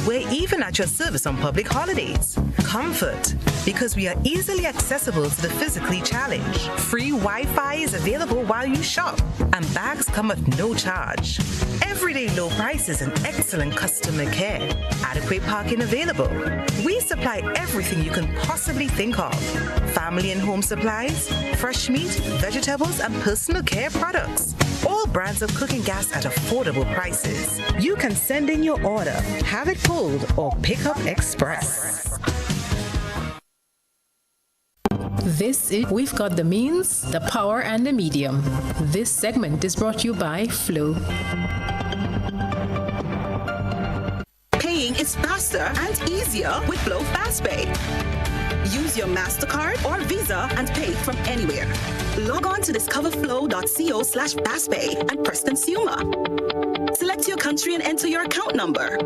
S28: We're even at your service on public holidays. Comfort, because we are easily accessible to the physically challenged. Free Wi-Fi is available while you shop, and bags come at no charge. Everyday low prices and excellent customer care. Adequate parking available. We supply everything you can possibly think of. Family and home supplies, fresh meat, vegetables, and personal care products. All brands of cooking gas at affordable prices. You can send in your order, have it pulled, or pick up express.
S12: This is We've Got the Means, the Power, and the Medium. This segment is brought to you by Flow.
S13: Paying is faster and easier with Flow FastPay. Use your MasterCard or Visa and pay from anywhere. Log on to discoverflow.co/fastpay and press Consumer. Select your country and enter your account number.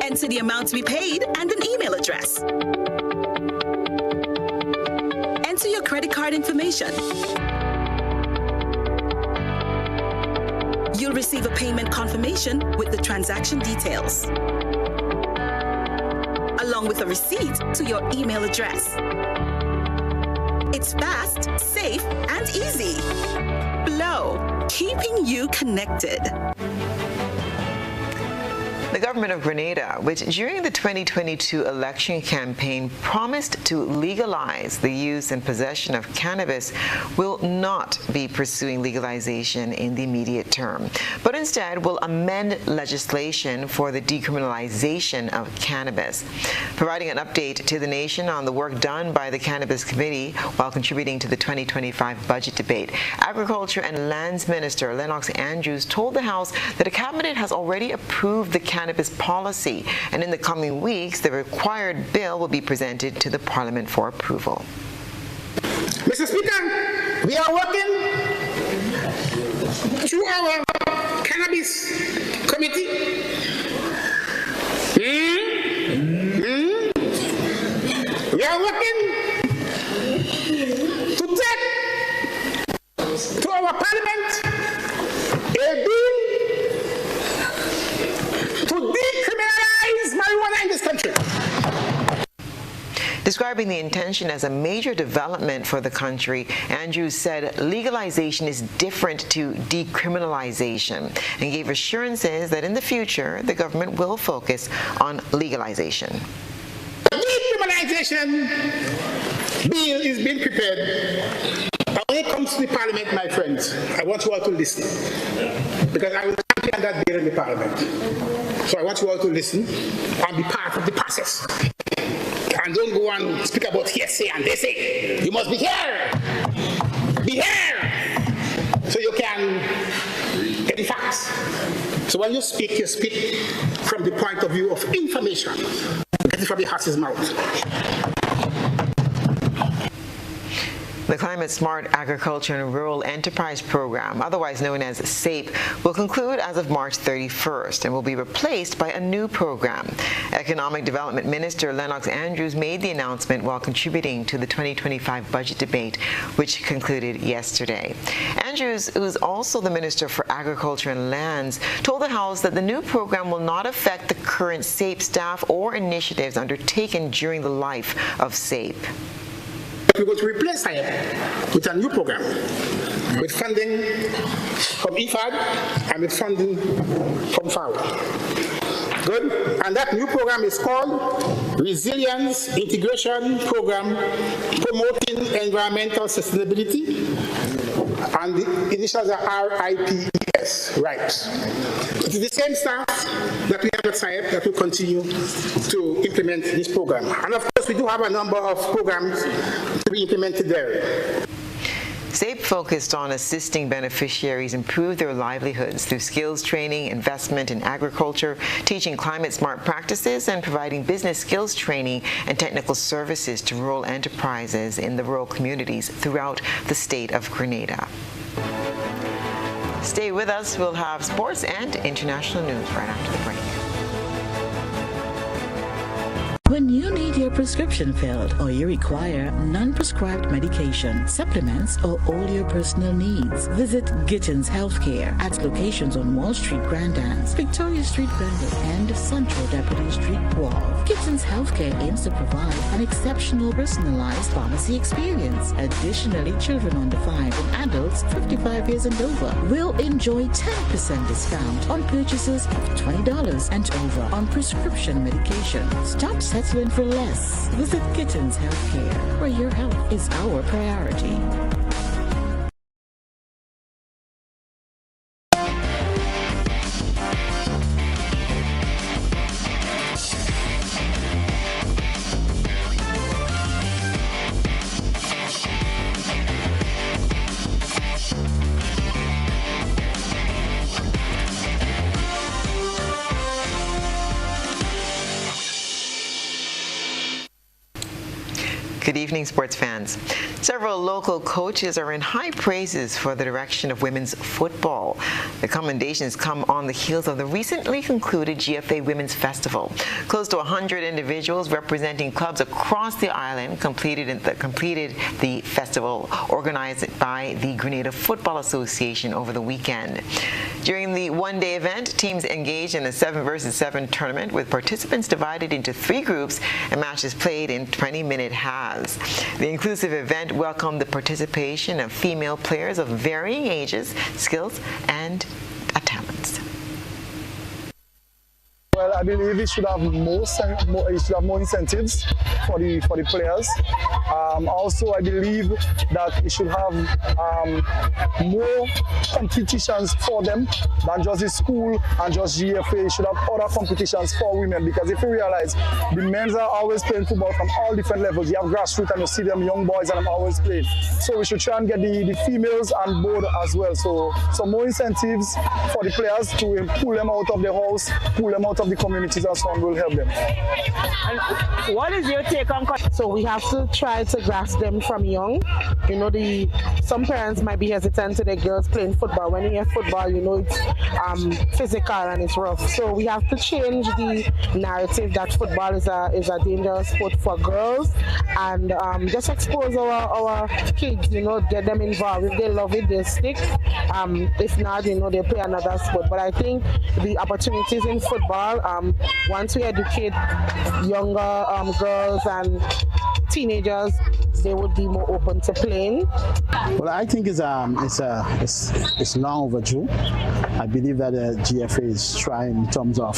S13: Enter the amount to be paid and an email address. Enter your credit card information. You'll receive a payment confirmation with the transaction details, along with a receipt to your email address. It's fast, safe, and easy. Flow, keeping you connected.
S2: The government of Grenada, which during the 2022 election campaign promised to legalize the use and possession of cannabis, will not be pursuing legalization in the immediate term, but instead will amend legislation for the decriminalization of cannabis. Providing an update to the nation on the work done by the Cannabis Committee while contributing to the 2025 budget debate, Agriculture and Lands Minister Lennox Andrews told the House that a cabinet has already approved the cannabis policy, and in the coming weeks, the required bill will be presented to the Parliament for approval.
S6: Mr. Speaker, we are working through our Cannabis Committee. We are working to take to our Parliament a bill to decriminalize marijuana in this country.
S2: Describing the intention as a major development for the country, Andrews said legalization is different to decriminalization and gave assurances that in the future the government will focus on legalization.
S6: The decriminalization bill is being prepared. But when it comes to the Parliament, my friends, I want you all to listen, because I will champion that bill in the Parliament. So I want you all to listen and be part of the process. And don't go and speak about hearsay and they say. You must be here. Be here. So you can get the facts. So when you speak from the point of view of information. Get it from the horse's mouth.
S2: The Climate Smart Agriculture and Rural Enterprise Program, otherwise known as SAPE, will conclude as of March 31st and will be replaced by a new program. Economic Development Minister Lennox Andrews made the announcement while contributing to the 2025 budget debate, which concluded yesterday. Andrews, who is also the Minister for Agriculture and Lands, told the House that the new program will not affect the current SAPE staff or initiatives undertaken during the life of SAPE.
S6: We're going to replace SAPE with a new program, with funding from IFAD and with funding from FAO. Good. And that new program is called Resilience Integration Program Promoting Environmental Sustainability, and the initials are RIPES, right. It is the same staff that we have at SAPE that will continue to implement this program. And of course, we do have a number of programs to be implemented there.
S2: SAPE focused on assisting beneficiaries improve their livelihoods through skills training, investment in agriculture, teaching climate-smart practices, and providing business skills training and technical services to rural enterprises in the rural communities throughout the state of Grenada. Stay with us. We'll have sports and international news right after the break.
S14: When you need your prescription filled or you require non-prescribed medication, supplements, or all your personal needs, visit Gittins Healthcare at locations on Wall Street, Grand Anse, Victoria Street, Granville, and Central Deputy Street, Wall. Gittins Healthcare aims to provide an exceptional personalized pharmacy experience. Additionally, children under 5 and adults 55 years and over will enjoy 10% discount on purchases of $20 and over on prescription medication. Stop settling for less. Visit Gittins Healthcare, where your health is our priority.
S2: Good evening, sports fans. Several local coaches are in high praises for the direction of women's football. The commendations come on the heels of the recently concluded GFA Women's Festival. Close to 100 individuals representing clubs across the island completed the festival organized by the Grenada Football Association over the weekend. During the one-day event, teams engaged in a 7-versus-7 tournament with participants divided into 3 groups and matches played in 20-minute halves. The inclusive event welcomed the participation of female players of varying ages, skills, and talents.
S25: Well, I believe it should have more incentives for the players. Also, I believe that it should have more competitions for them than just the school and just GFA. It should have other competitions for women, because if you realize the men are always playing football from all different levels. You have grassroots and you see them young boys and them always playing. So we should try and get the females on board as well. So more incentives for the players to pull them out of the house, pull them out of the communities, and so on will help them.
S15: And what is your take on? So we have to try to grasp them from young. You know, some parents might be hesitant to their girls playing football. When you hear football, you know it's physical and it's rough. So we have to change the narrative that football is a dangerous sport for girls, and just expose our kids. You know, get them involved. If they love it, they'll stick. If not, you know, they play another sport. But I think the opportunities in football, once we educate younger girls and teenagers, they would be more open to playing.
S25: Well, I think it's long overdue. I believe that the GFA is trying in terms of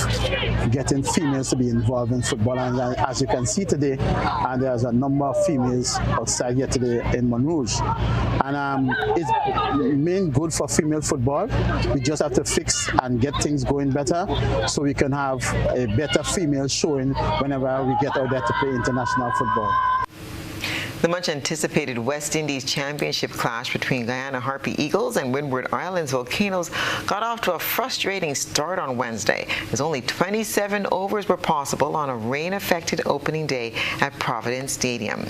S25: getting females to be involved in football, and as you can see today, there's a number of females outside here today in Monrouge, and it's main good for female football. We just have to fix and get things going better, so we can have a better female showing whenever we get out there to play international football.
S2: The much-anticipated West Indies Championship clash between Guyana Harpy Eagles and Windward Islands Volcanoes got off to a frustrating start on Wednesday, as only 27 overs were possible on a rain-affected opening day at Providence Stadium.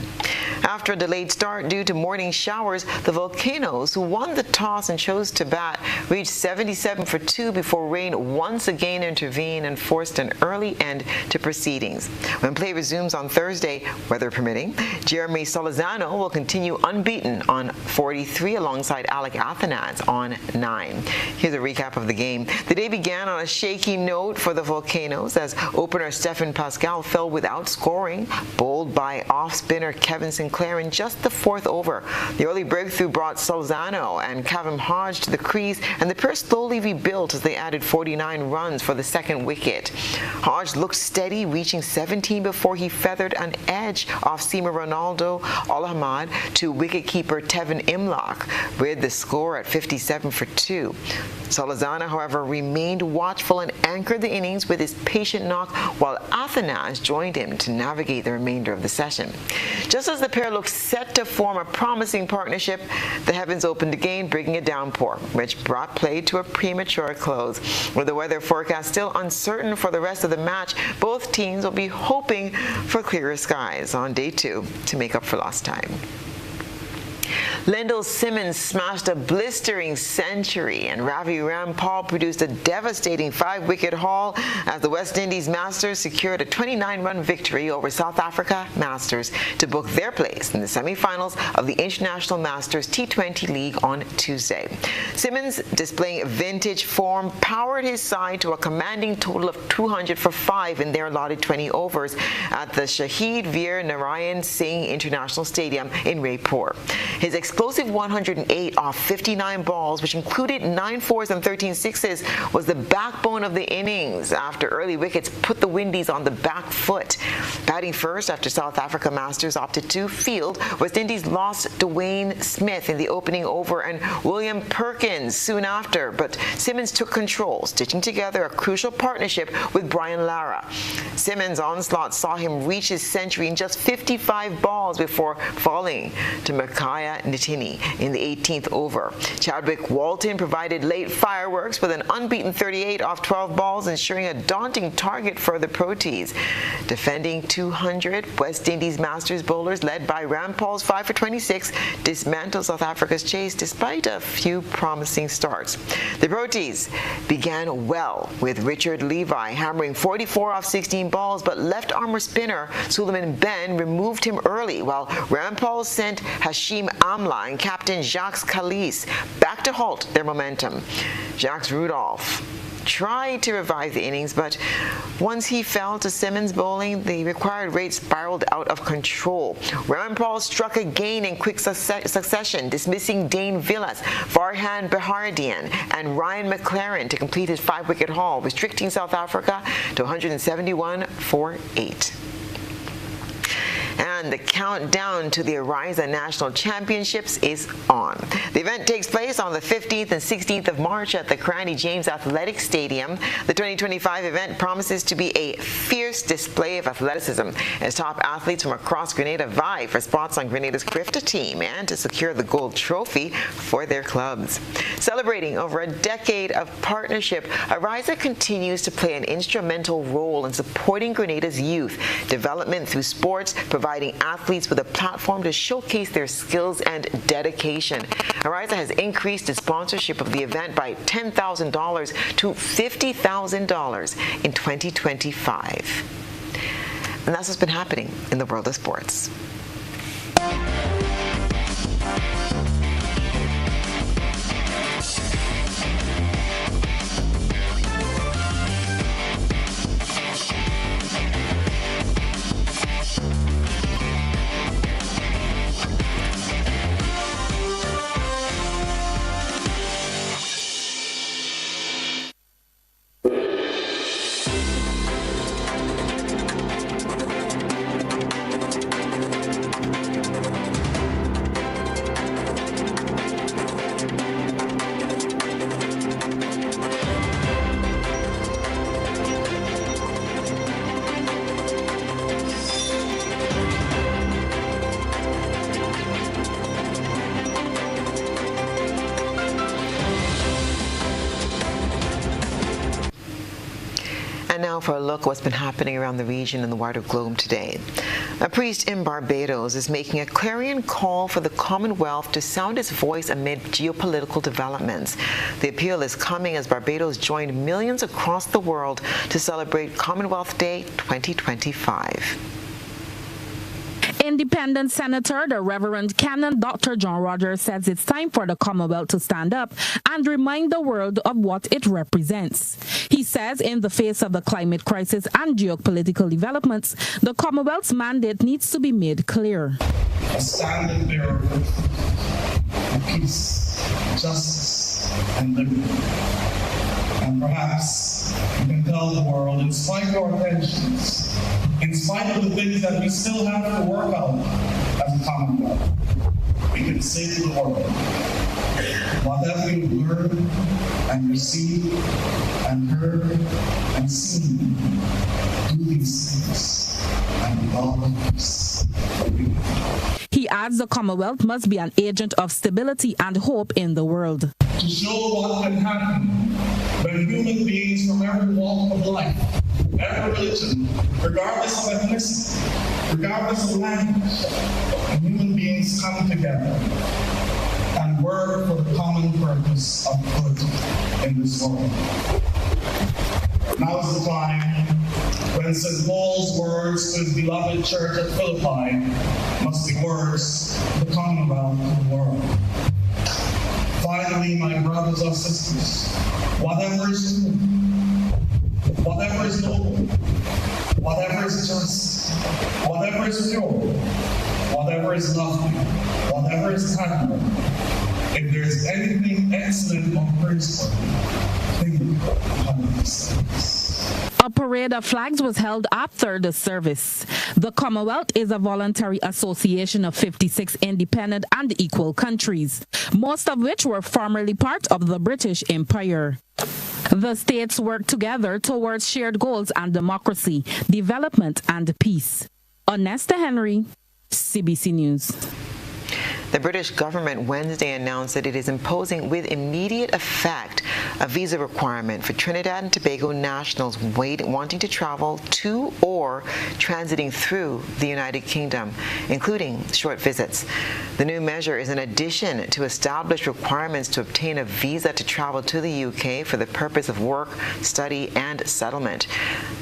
S2: After a delayed start due to morning showers, the Volcanoes, who won the toss and chose to bat, reached 77 for 2 before rain once again intervened and forced an early end to proceedings. When play resumes on Thursday, weather permitting, Jeremy Solizano will continue unbeaten on 43 alongside Alec Athanaz on 9. Here's a recap of the game. The day began on a shaky note for the Volcanoes as opener Stephen Pascal fell without scoring, bowled by off-spinner Kevin Sinclair in just the 4th over. The early breakthrough brought Solizano and Kavem Hodge to the crease, and the pair slowly rebuilt as they added 49 runs for the second wicket. Hodge looked steady, reaching 17 before he feathered an edge off seamer Ronaldo Al-Hamad to wicketkeeper Tevin Imlach, with the score at 57 for 2. Solizano, however, remained watchful and anchored the innings with his patient knock, while Athanaz joined him to navigate the remainder of the session. Just as the pair looked set to form a promising partnership, the heavens opened again, bringing a downpour, which brought play to a premature close. With the weather forecast still uncertain for the rest of the match, both teams will be hoping for clearer skies on day 2 to make up for lost time. Lendl Simmons smashed a blistering century, and Ravi Rampal produced a devastating 5-wicket haul as the West Indies Masters secured a 29-run victory over South Africa Masters to book their place in the semi-finals of the International Masters T20 League on Tuesday. Simmons, displaying vintage form, powered his side to a commanding total of 200 for 5 in their allotted 20 overs at the Shahid Veer Narayan Singh International Stadium in Raipur. His explosive 108 off 59 balls, which included 9 fours and 13 sixes, was the backbone of the innings after early wickets put the Windies on the back foot. Batting first after South Africa Masters opted to field, West Indies lost Dwayne Smith in the opening over and William Perkins soon after, but Simmons took control, stitching together a crucial partnership with Brian Lara. Simmons' onslaught saw him reach his century in just 55 balls before falling to Makaya Nitini in the 18th over. Chadwick Walton provided late fireworks with an unbeaten 38 off 12 balls, ensuring a daunting target for the Proteas. Defending 200, West Indies Masters bowlers led by Rampal's 5 for 26 dismantled South Africa's chase despite a few promising starts. The Proteas began well with Richard Levi hammering 44 off 16 balls, but left-armer spinner Suleiman Ben removed him early, while Rampal sent Hashim Amla and captain Jacques Calise back to halt their momentum. Jacques Rudolph tried to revive the innings, but once he fell to Simmons' bowling, the required rate spiraled out of control. Rampal struck again in quick succession, dismissing Dane Villas, Farhan Behardian, and Ryan McLaren to complete his 5-wicket haul, restricting South Africa to 171 for 8. And the countdown to the Ariza National Championships is on. The event takes place on the 15th and 16th of March at the Cranny James Athletic Stadium. The 2025 event promises to be a fierce display of athleticism as top athletes from across Grenada vie for spots on Grenada's Grifta team and to secure the gold trophy for their clubs. Celebrating over a decade of partnership, Ariza continues to play an instrumental role in supporting Grenada's youth development through sports, providing athletes with a platform to showcase their skills and dedication. Ariza has increased its sponsorship of the event by $10,000 to $50,000 in 2025. And that's what's been happening in the world of sports. And now for a look at what's been happening around the region and the wider globe today. A priest in Barbados is making a clarion call for the Commonwealth to sound its voice amid geopolitical developments. The appeal is coming as Barbados joined millions across the world to celebrate Commonwealth Day 2025.
S4: Independent Senator, the Reverend Canon Dr. John Rogers, says it's time for the Commonwealth to stand up and remind the world of what it represents. He says in the face of the climate crisis and geopolitical developments, the Commonwealth's mandate needs to be made clear.
S16: A standard bearer of peace, justice, and liberty. And perhaps we can tell the world, in spite of our tensions, in spite of the things that we still have to work out as a Commonwealth, we can say to the world, whatever we've learned and received and heard and seen, do these things and develop peace for you.
S4: He adds the Commonwealth must be an agent of stability and hope in the world.
S16: To show what can happen when human beings from every walk of life, every religion, regardless of ethnicity, regardless of language, human beings come together work for the common purpose of good in this world. Now is the time when St. Paul's words to his beloved church at Philippi must be words of the Commonwealth of the world. Finally, my brothers and sisters, whatever is true, whatever is noble, whatever is just, whatever is pure, whatever is lovely, whatever is admirable, if there is anything excellent or praiseworthy, think upon these things.
S4: A parade of flags was held after the service. The Commonwealth is a voluntary association of 56 independent and equal countries, most of which were formerly part of the British Empire. The states work together towards shared goals and democracy, development, and peace. Onesta Henry, CBC News.
S2: The British government Wednesday announced that it is imposing with immediate effect a visa requirement for Trinidad and Tobago nationals wanting to travel to or transiting through the United Kingdom, including short visits. The new measure is in addition to established requirements to obtain a visa to travel to the UK for the purpose of work, study, and settlement.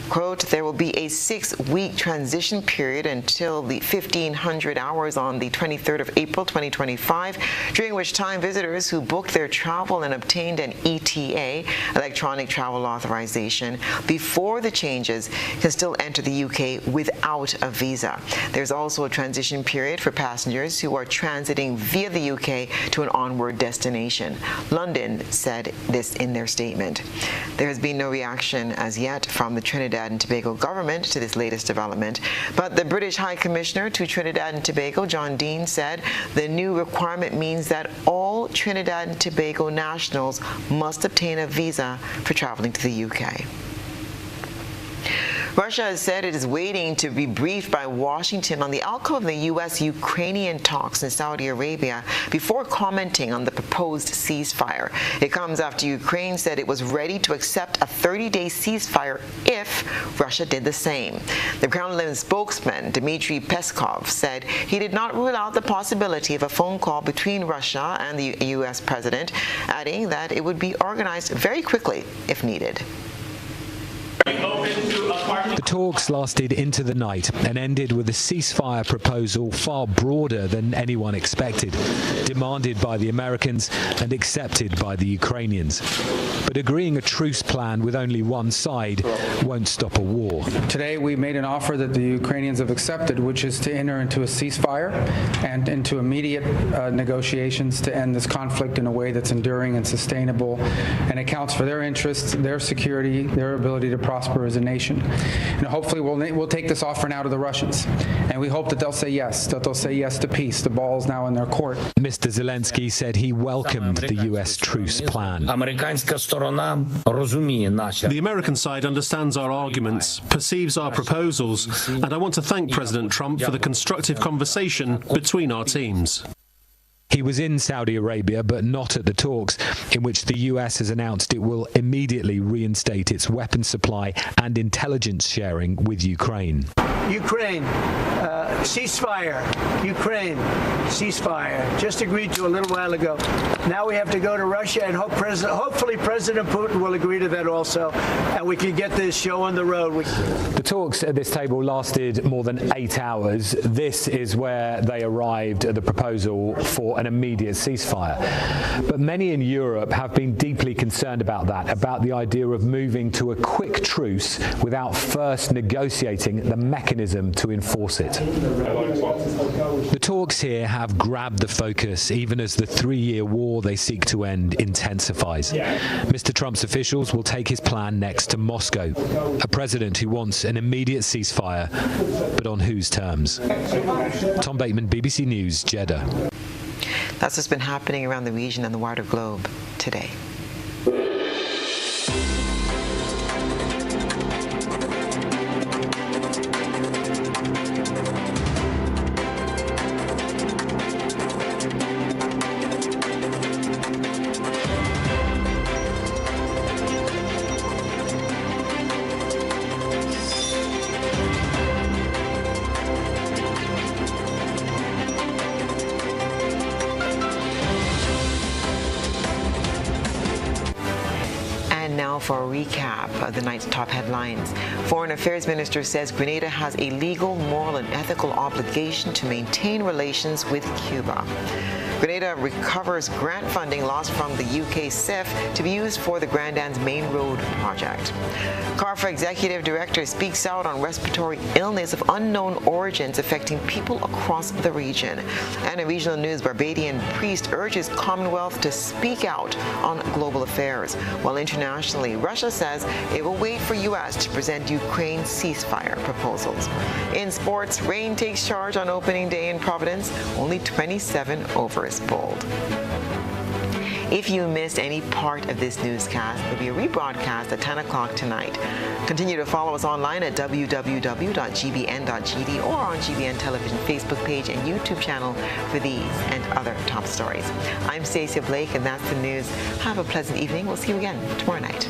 S2: Quote, there will be a 6-week transition period until the 1,500 hours on the 23rd of April 2025, during which time visitors who booked their travel and obtained an ETA, electronic travel authorization, before the changes can still enter the UK without a visa. There's also a transition period for passengers who are transiting via the UK to an onward destination. London said this in their statement. There has been no reaction as yet from the Trinidad and Tobago government to this latest development, but the British High Commissioner to Trinidad and Tobago, John Dean, said the new requirement means that all Trinidad and Tobago nationals must obtain a visa for traveling to the UK. Russia has said it is waiting to be briefed by Washington on the outcome of the U.S.-Ukrainian talks in Saudi Arabia before commenting on the proposed ceasefire. It comes after Ukraine said it was ready to accept a 30-day ceasefire if Russia did the same. The Kremlin spokesman, Dmitry Peskov, said he did not rule out the possibility of a phone call between Russia and the U.S. president, adding that it would be organized very quickly if needed.
S1: The talks lasted into the night and ended with a ceasefire proposal far broader than anyone expected, demanded by the Americans and accepted by the Ukrainians. But agreeing a truce plan with only one side won't stop a war.
S5: Today we made an offer that the Ukrainians have accepted, which is to enter into a ceasefire and into immediate negotiations to end this conflict in a way that's enduring and sustainable and accounts for their interests, their security, their ability to prosper as a nation. And hopefully we'll take this offer now to the Russians. And we hope that they'll say yes to peace. The ball's now in their court.
S1: Mr. Zelensky said he welcomed the U.S. truce plan.
S17: The
S19: American side understands our arguments, perceives our proposals, and I want to thank President Trump for the constructive conversation between our teams.
S1: He was in Saudi Arabia, but not at the talks, in which the US has announced it will immediately reinstate its weapons supply and intelligence sharing with Ukraine.
S20: Ukraine, ceasefire. Ukraine, ceasefire. Just agreed to a little while ago. Now we have to go to Russia and hopefully President Putin will agree to that also, and we can get this show on the road.
S1: The talks at this table lasted more than 8 hours. This is where they arrived at the proposal for an immediate ceasefire. But many in Europe have been deeply concerned about that, about the idea of moving to a quick truce without first negotiating the mechanism to enforce it. The talks here have grabbed the focus, even as the 3-year war they seek to end intensifies. Mr. Trump's officials will take his plan next to Moscow, a president who wants an immediate ceasefire, but on whose terms? Tom Bateman, BBC News, Jeddah.
S2: That's what's been happening around the region and the wider globe today. for a recap of the night's top headlines. Foreign Affairs Minister says Grenada has a legal, moral, and ethical obligation to maintain relations with Cuba. Grenada recovers grant funding lost from the UK CIF to be used for the Grandans Main Road project. CARFA Executive Director speaks out on respiratory illness of unknown origins affecting people across the region. And in regional news, Barbadian priest urges Commonwealth to speak out on global affairs. While internationally, Russia says it will wait for U.S. to present Ukraine ceasefire proposals. In sports, rain takes charge on opening day in Providence, only 27 overs bowled. If you missed any part of this newscast, there'll be a rebroadcast at 10 o'clock tonight. Continue to follow us online at www.gbn.gd or on GBN Television Facebook page and YouTube channel for these and other top stories. I'm Stasia Blake, and that's the news. Have a pleasant evening. We'll see you again tomorrow night.